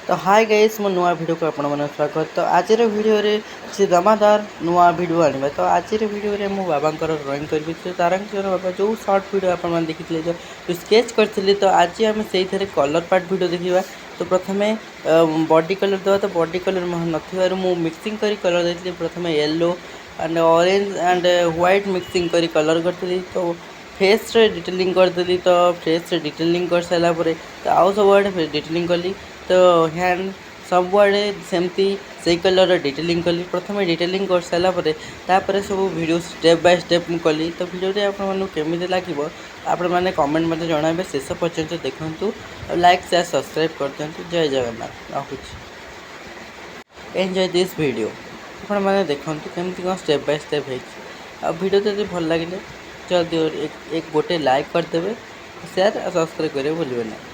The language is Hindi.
तो हाय गाइस मो नुआ वीडियो को आपण मन स्वागत। तो आज वीडियो रे से दमादार नुआ वीडियो आनिबा। तो आज वीडियो रे मो बाबा ड्राइंग करबी। तो तारंकर बाबा जो शॉर्ट वीडियो आपण मन देखिले जो स्केच करथिले, तो आज हम सेही थरे कलर पार्ट वीडियो देखिबा। तो प्रथमे बॉडी कलर दवा। तो बॉडी कलर नथिबार मु मिक्सिंग करी कलर देथिले। प्रथमे yellow and orange and white mixing करी कलर करथिली। तो फेस रे डिटेलिंग करदेली। तो फेस रे डिटेलिंग कर सारा परे तो आउ सब आड़े डिटेलिंग कली। तो हैंड सब आड़े सेमती से कलर डिटेलिंग कली। प्रथम डिटेलिंग कर सारा परे तापर सब वीडियो स्टेप बाय स्टेप कली। तो वीडियो आपण मानू केमिति लागिवो आपण माने कमेंट मते जणाबे। शेष पर्यंत देखंतु, लाइक शेयर सब्सक्राइब कर दियंतु। जय जगन्नाथ। रखुछि। Enjoy this video. आपण माने देखंतु केमिति कोन स्टेप बाय स्टेप है। आ वीडियो जदि भल लागिले जल्दी एक गोटे लाइक कर देबे, शेयर और सब्सक्राइब करे भूलिबे नहीं।